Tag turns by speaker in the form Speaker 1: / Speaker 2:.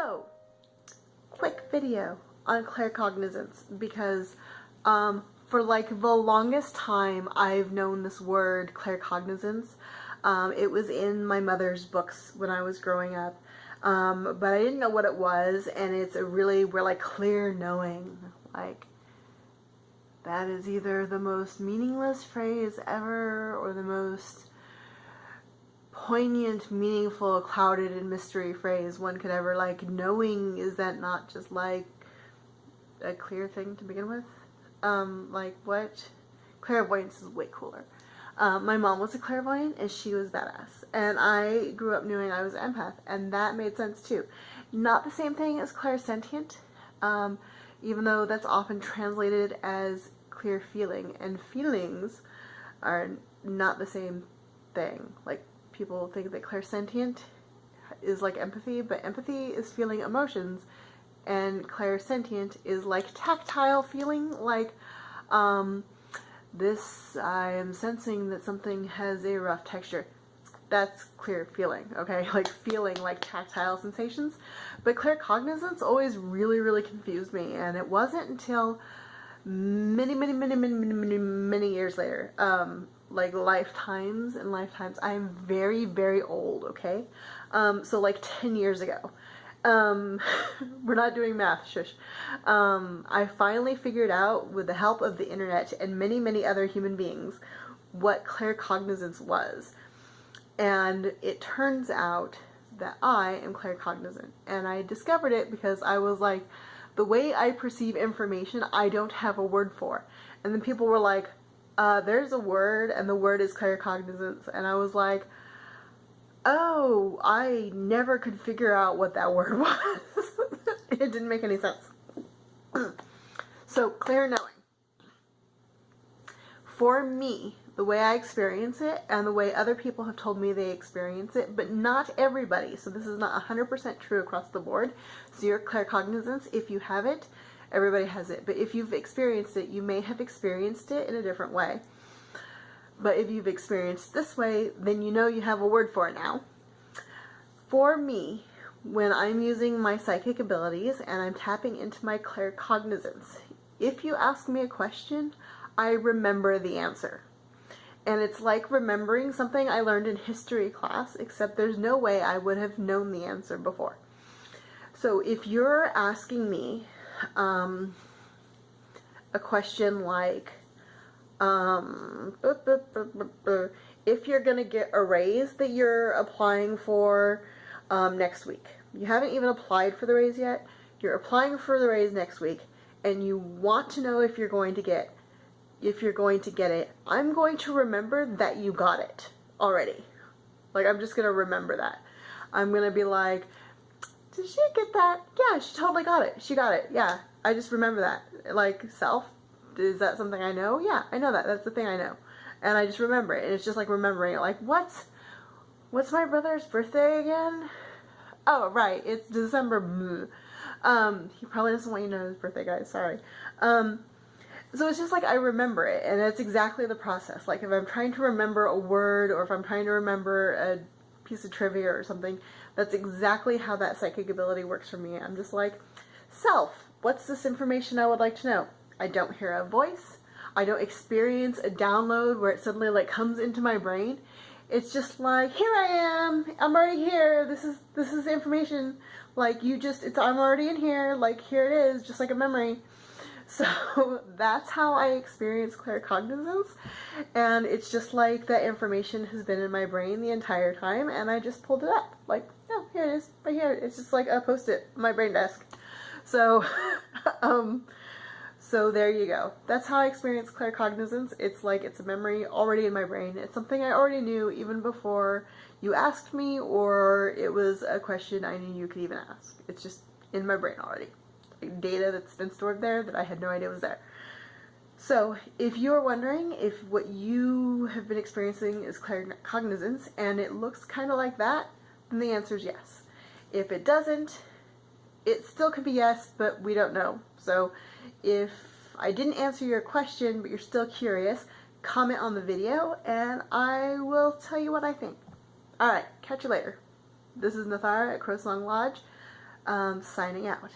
Speaker 1: So, quick video on claircognizance because for like the longest time I've known this word claircognizance. It was in my mother's books when I was growing up, but I didn't know what it was, and it's we're like clear knowing. Like, that is either the most meaningless phrase ever or the most poignant, meaningful, clouded in mystery phrase one could ever. Like, knowing, is that not just like a clear thing to begin with? Like, what? Clairvoyance is way cooler. My mom was a clairvoyant and she was badass, and I grew up knowing I was an empath, and that made sense too. Not the same thing as clairsentient, even though that's often translated as clear feeling, and feelings are not the same thing. Like, people think that clairsentient is like empathy, but empathy is feeling emotions, and clairsentient is like tactile feeling, like, this, I am sensing that something has a rough texture. That's clear feeling, okay? Like, feeling like tactile sensations. But claircognizance always really confused me, and it wasn't until many years later, like lifetimes and lifetimes. I'm very old, okay? So like 10 years ago. We're not doing math, shush. I finally figured out, with the help of the internet and many other human beings, what claircognizance was. And it turns out that I am claircognizant. And I discovered it because I was like, the way I perceive information, I don't have a word for. And then people were like, there's a word, and the word is claircognizance. And I was like, oh, I never could figure out what that word was. It didn't make any sense. So, clear knowing. For me, the way I experience it, and the way other people have told me they experience it, but not everybody, so this is not 100% true across the board. So your claircognizance, if you have it, everybody has it. But if you've experienced it, you may have experienced it in a different way. But if you've experienced this way, then you know you have a word for it now. For me, when I'm using my psychic abilities and I'm tapping into my claircognizance, if you ask me a question, I remember the answer. And it's like remembering something I learned in history class, except there's no way I would have known the answer before. So if you're asking me a question like, if you're going to get a raise that you're applying for next week. You haven't even applied for the raise yet. You're applying for the raise next week, and you want to know if you're going to get it. I'm going to remember that you got it already. Like, I'm just going to remember that. I'm going to be like, did she get that? Yeah, she totally got it. She got it. Yeah, I just remember that. Like, self. Is that something I know? Yeah, I know that. That's the thing I know. And I just remember it. And it's just like remembering it. Like, what's my brother's birthday again? Oh, right. It's December. He probably doesn't want you to know his birthday, guys. Sorry. So it's just like I remember it. And that's exactly the process. Like, if I'm trying to remember a word, or if I'm trying to remember a piece of trivia or something, that's exactly how that psychic ability works for me. I'm just like, self, what's this information I would like to know? I don't hear a voice. I don't experience a download where it suddenly like comes into my brain. It's just like, here I am. I'm already here. This is the information. Like, I'm already in here. Like, here it is, just like a memory. So that's how I experience claircognizance, and it's just like that information has been in my brain the entire time, and I just pulled it up. Like, oh, here it is, right here. It's just like a post-it on my brain desk. So, so there you go. That's how I experience claircognizance. It's like it's a memory already in my brain. It's something I already knew even before you asked me, or it was a question I knew you could even ask. It's just in my brain already. Like data that's been stored there that I had no idea was there. So if you're wondering if what you have been experiencing is claircognizance and it looks kind of like that, then the answer is yes. If it doesn't, it still could be yes, but we don't know. So if I didn't answer your question, but you're still curious, comment on the video and I will tell you what I think. Alright, catch you later. This is Nathara at CrowSong Lodge. signing out.